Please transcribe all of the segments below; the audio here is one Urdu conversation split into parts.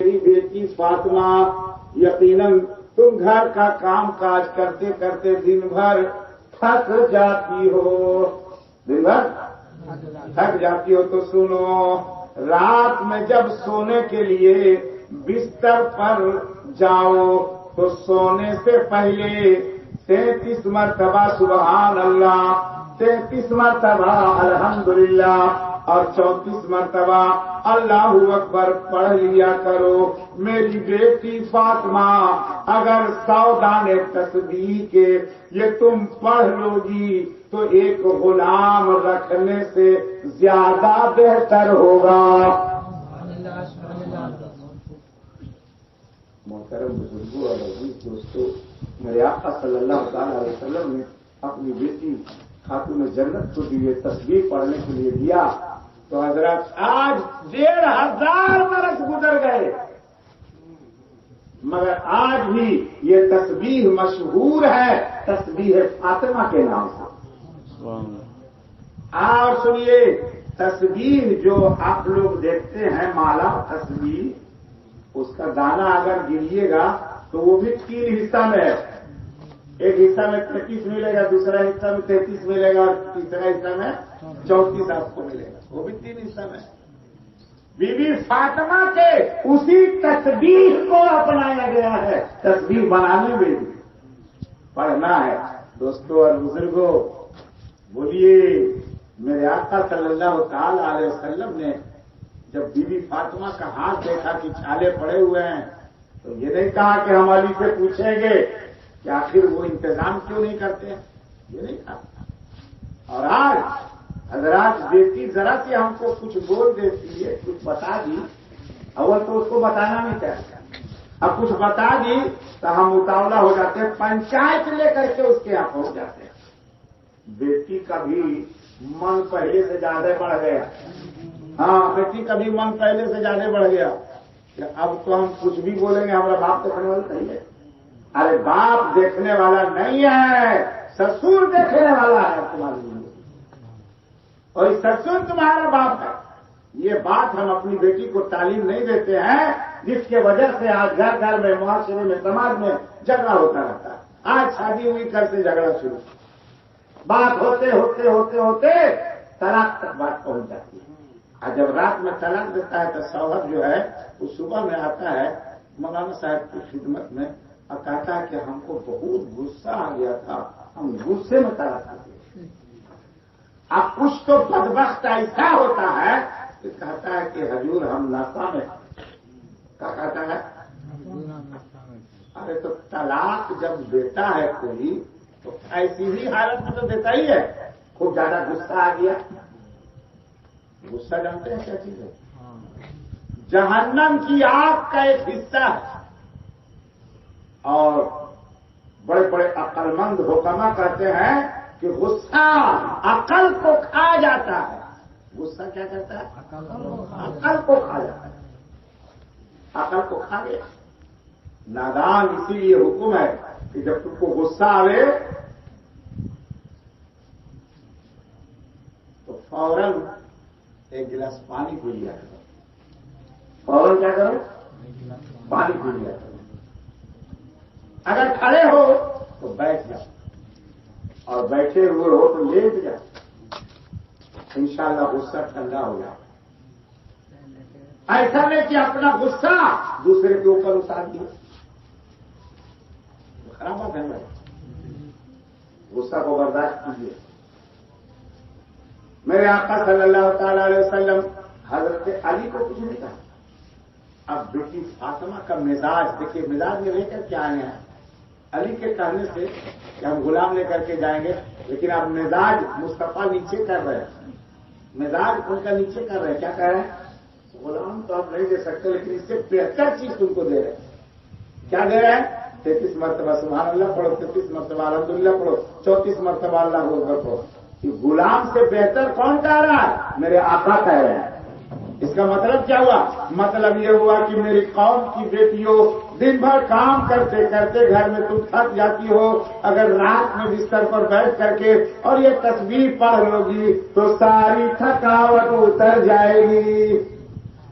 میری بیٹی فاطمہ یقیناً تم گھر کا کام کاج کرتے کرتے دن بھر تھک جاتی ہو، دن بھر تھک جاتی ہو تو سنو، رات میں جب سونے کے لیے بستر پر جاؤ تو سونے سے پہلے 33 مرتبہ سبحان اللہ، 33 مرتبہ الحمدللہ اور 34 مرتبہ اللہ اکبر پڑھ لیا کرو۔ میری بیٹی فاطمہ اگر 100 دانے تسبیح کے یہ تم پڑھ لو گی تو ایک غلام رکھنے سے زیادہ بہتر ہوگا۔ محترم بزرگوں اور عزیز دوستوں، میرے آقا صلی اللہ تعالی علیہ وسلم نے اپنی بیٹی خاتون جنت کو دیے تسبیح پڑھنے کے لیے دیا تو حضرات آج 1500 برس گزر گئے مگر آج بھی یہ تسبیح مشہور ہے تسبیح فاطمہ کے نام سے۔ اور سنیے، تسبیح جو آپ لوگ دیکھتے ہیں مالا تسبیح، اس کا دانہ اگر گریے گا تو وہ بھی 3 حصہ میں ہے، ایک حصہ میں 33 ملے گا، دوسرا حصہ میں 33 ملے گا اور تیسرا حصہ میں 34 آپ کو ملے گا، وہ بھی 3 حصہ میں۔ بی بی فاطمہ کے اسی تسبیح کو اپنایا گیا ہے، تسبیح بنانے میں بھی پڑھنا ہے۔ دوستوں اور بزرگوں، بولیے، میرے آقا صلی اللہ تعالی علیہ وسلم نے جب بی بی فاطمہ کا ہاتھ دیکھا کہ چھالے پڑے ہوئے ہیں تو یہ نہیں کہا کہ ہم علی سے پوچھیں گے کہ آخر وہ انتظام کیوں نہیں کرتے ہیں، یہ نہیں کہا۔ اور آج حضرات بیٹی ذرا سی ہم کو کچھ بول دیتی ہے، کچھ بتا دی، اول تو اس کو بتانا نہیں چاہتا، اب کچھ بتا دی تو ہم مطالبہ ہو جاتے ہیں، پنچایت لے کر کے اس کے یہاں پہنچ جاتے ہیں۔ بیٹی کا بھی من پہلے سے زیادہ بڑھ گیا، ہاں بیٹی کا بھی من پہلے سے زیادہ بڑھ گیا کہ اب تو ہم کچھ بھی بولیں گے ہمارا باپ دیکھنے والا نہیں ہے۔ ارے باپ دیکھنے والا نہیں ہے، سسور دیکھنے والا ہے تمہاری زندگی، اور سسور تمہارا باپ ہے۔ یہ بات ہم اپنی بیٹی کو تعلیم نہیں دیتے ہیں، جس کی وجہ سے آج گھر گھر میں، معاشرے میں، سماج میں جھگڑا ہوتا رہتا ہے۔ آج شادی ہوئی کر سے جھگڑا شروع، بات ہوتے ہوتے ہوتے ہوتے طلاق تک بات پہنچ جاتی ہے۔ اور جب رات میں طلاق دیتا ہے تو شوہر جو ہے وہ صبح میں آتا ہے مولانا صاحب کی خدمت میں اور کہتا ہے کہ ہم کو بہت غصہ آ گیا تھا، ہم غصے میں طلاق دیتے۔ اب کچھ تو بدبخت ایسا ہوتا ہے کہ کہتا ہے کہ حضور ہم ناسا میں، کیا کہتا ہے؟ ارے تو طلاق جب دیتا ہے کوئی تو ایسی ہی حالت میں تو دیتا ہی ہے، خوب زیادہ غصہ آ گیا۔ غصہ جانتے ہیں کیا چیز ہے؟ جہنم کی آگ کا ایک حصہ ہے، اور بڑے بڑے عقل مند حکما کہتے ہیں کہ غصہ عقل کو کھا جاتا ہے۔ غصہ کیا کرتا ہے؟ عقل کو کھا جاتا ہے، عقل کو کھا گیا۔ نادان اسی لیے حکم ہے کہ جب تم کو غصہ آئے تو فوراً ایک گلاس پانی پی لیا کرو، فوراً کیا کرو؟ پانی پی لیا کرو۔ اگر کھڑے ہو تو بیٹھ جاؤ، اور بیٹھے ہوئے ہو تو لیٹ جاؤ، انشاءاللہ غصہ ٹھنڈا ہو جائے۔ ایسا نہیں کہ اپنا غصہ دوسرے کے اوپر اتار دیا، خراب بات ہے بھائی، غصہ کو برداشت کیجیے۔ میرے آقا صلی اللہ تعالی علیہ وسلم حضرت علی کو کچھ نہیں کہا۔ اب بیٹی فاطمہ کا مزاج دیکھیے، مزاج میں لے کر کے آئے ہیں علی کے کہنے سے کہ ہم غلام لے کر کے جائیں گے، لیکن اب مزاج مصطفیٰ نیچے کر رہے ہیں، مزاج ان کا نیچے کر رہے ہیں۔ کیا کہہ رہے ہیں؟ غلام تو آپ نہیں دے سکتے، لیکن اس سے بہتر چیز تم کو دے رہے ہیں۔ کیا دے رہے ہیں؟ 33 مرتبہ سبحان اللہ پڑھو، 33 مرتبہ الحمدللہ پڑھو، 34 مرتبہ اللہ اکبر پڑھو۔ غلام سے بہتر کون کہہ رہا ہے؟ میرے آقا کہہ رہے ہیں۔ اس کا مطلب کیا ہوا؟ مطلب یہ ہوا کہ میری قوم کی بیٹیوں، دن بھر کام کرتے کرتے گھر میں تم تھک جاتی ہو، اگر رات میں بستر پر بیٹھ کر کے اور یہ تسبیح پڑھ لو گی تو ساری تھکاوٹ اتر جائے گی۔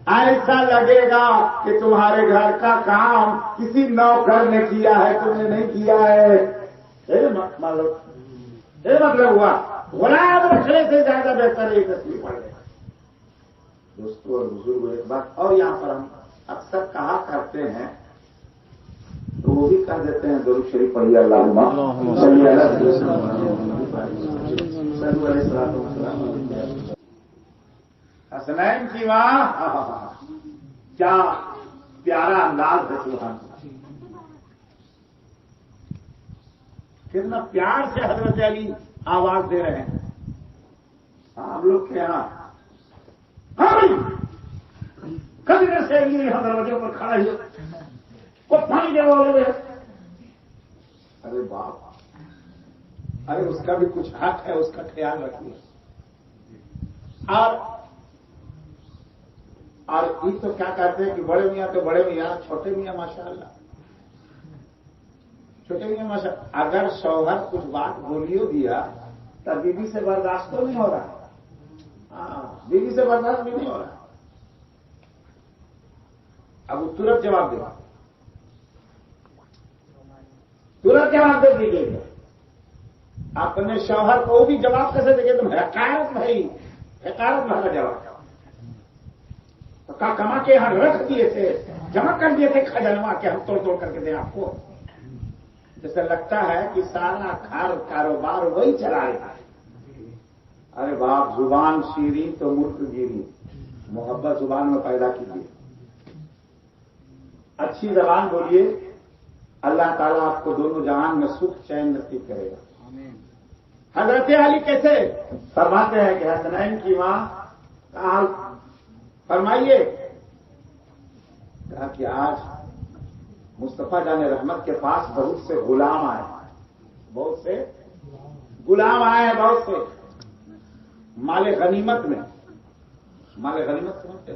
ایسا لگے گا کہ تمہارے گھر کا کام کسی نوکر نے کیا ہے، تم نے نہیں کیا ہے. مطلب ہوا غلام رکھنے سے زیادہ بہتر ہے یہ تصویر پڑ گیا. دوستوں اور بزرگ ایک بات اور یہاں پر ہم اکثر کہا کرتے ہیں تو وہ بھی کہہ دیتے ہیں درود شریف پڑھیے اللہم صلی علی حسنین کی ماں. کیا پیارا انداز ہے سبحان اللہ. کتنا پیار سے حضرت علی آواز دے رہے ہیں. ہم لوگ کے یہاں کبھی سے یہاں دروازے پر کھڑا ہی کو پانی دے والے. ارے باپ، ارے اس کا بھی کچھ حق ہے، اس کا خیال رکھیے. اور یہ تو کیا کہتے ہیں کہ بڑے میاں تو بڑے میاں، چھوٹے میاں ماشاءاللہ، چھوٹے میاں ماشاءاللہ. اگر شوہر کچھ بات بولیو دیا تو بیوی سے برداشت تو نہیں ہو رہا. ہاں، بیوی سے برداشت بھی نہیں ہو رہا. اب وہ ترنت جواب دے گا، ترنت جواب دے دیجیے گا. اپنے شوہر کو بھی جواب کیسے دے گے؟ تم حقارت بھائی، حقارت بھرا جواب. کا کما کے یہاں رکھ دیے تھے، جمع کر دیے تھے خزانہ کے، ہم توڑ توڑ کر کے دیں آپ کو. جیسے لگتا ہے کہ سارا کاروبار وہی چلا رہا ہے. ارے باپ، زبان شیریں تو ملک گیری. محبت زبان میں پیدا کیجیے، اچھی زبان بولیے. اللہ تعالیٰ آپ کو دونوں جہان میں سکھ چین نصیب کرے گا. حضرت علی کیسے فرماتے ہیں کہ حسنین کی ماں کا فرمائیے کہ آج مصطفیٰ جان رحمت کے پاس بہت سے غلام آئے ہیں، بہت سے غلام آئے ہیں، بہت سے مال غنیمت میں. مال غنیمت سمجھتے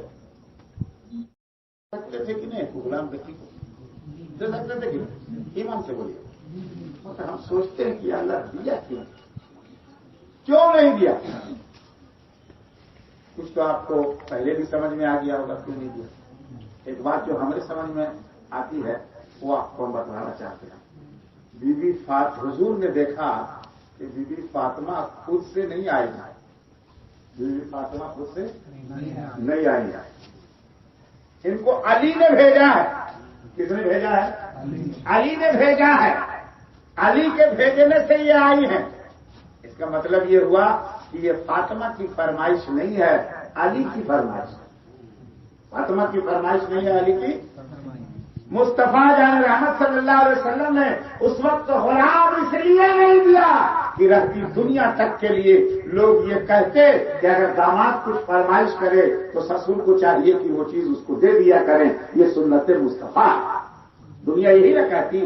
سکتے تھے کہ نہیں؟ غلام بچی کو دے سکتے تھے کہ نہیں؟ ایمان سے بولیے. ہم سوچتے ہیں کہ اللہ دیا کیوں نہیں دیا؟ کچھ تو آپ کو پہلے بھی سمجھ میں آ گیا ہوگا کیوں نہیں دیا. ایک بات جو ہمارے سمجھ میں آتی ہے وہ آپ کو ہم بتلانا چاہتے ہیں. بی بی حضور نے دیکھا کہ بی بی فاطمہ خود سے نہیں آئے گا. بی بی فاطمہ خود سے نہیں آئی ہے. ان کو علی نے بھیجا ہے. کس نے بھیجا ہے؟ علی نے بھیجا ہے. علی کے بھیجنے سے یہ آئی ہیں. اس کا مطلب یہ ہوا کہ یہ فاطمہ کی فرمائش نہیں ہے، علی کی فرمائش ہے. فاطمہ کی فرمائش نہیں ہے، علی کی. مصطفیٰ جان رحمت صلی اللہ علیہ وسلم نے اس وقت غلام اس لیے نہیں دیا کہ رہتی دنیا تک کے لیے لوگ یہ کہتے کہ اگر داماد کچھ فرمائش کرے تو سسر کو چاہیے کہ وہ چیز اس کو دے دیا کریں. یہ سنت مصطفیٰ، دنیا یہی نہ کہتی.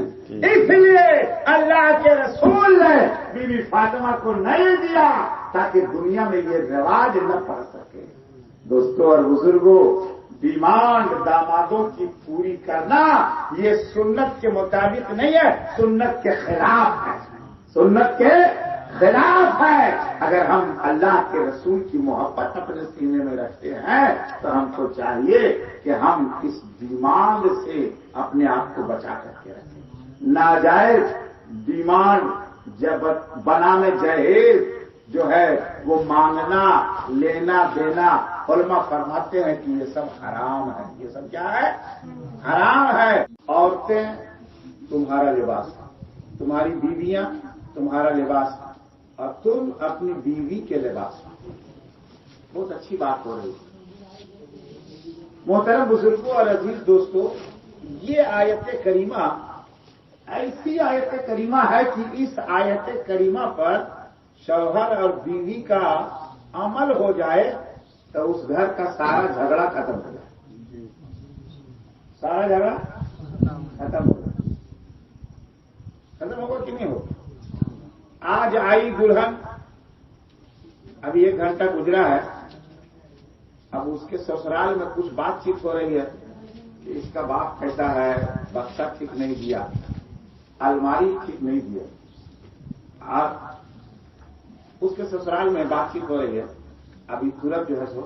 اس لیے اللہ کے رسول نے بی بی فاطمہ کو نہیں دیا تاکہ دنیا میں یہ رواج نہ پڑ سکے. دوستوں اور بزرگوں، ڈیمانڈ دامادوں کی پوری کرنا یہ سنت کے مطابق نہیں ہے، سنت کے خلاف ہے. سنت کے خلاف ہے. اگر ہم اللہ کے رسول کی محبت اپنے سینے میں رکھتے ہیں تو ہم کو چاہیے کہ ہم اس ڈیمانڈ سے اپنے آپ کو بچا کر کے رکھیں. ناجائز ڈیمانڈ جب بنانے جہیز جو ہے وہ مانگنا لینا دینا، علماء فرماتے ہیں کہ یہ سب حرام ہے. یہ سب کیا ہے؟ حرام ہے. عورتیں تمہارا لباس، تمہاری بیویاں تمہارا لباس، اور تم اپنی بیوی کے لباس. بہت اچھی بات ہو رہی ہے. محترم بزرگوں اور عزیز دوستوں، یہ آیت کریمہ ایسی آیت کریمہ ہے کہ اس آیت کریمہ پر شوہر اور بیوی کا عمل ہو جائے تو اس گھر کا سارا جھگڑا ختم ہو جائے. سارا جھگڑا ختم ہو جائے. ختم ہوگا کہ نہیں ہوگا؟ آج آئی دلہن، ابھی 1 گھنٹہ گزرا ہے، اب اس کے سسرال میں کچھ بات چیت ہو رہی ہے کہ اس کا باپ کیسا ہے، بکسا ٹھیک نہیں دیا، الماری ٹھیک نہیں دیا. آپ اس کے سسرال میں بات چیت ہو رہی ہے. ابھی ترنت جو ہے سو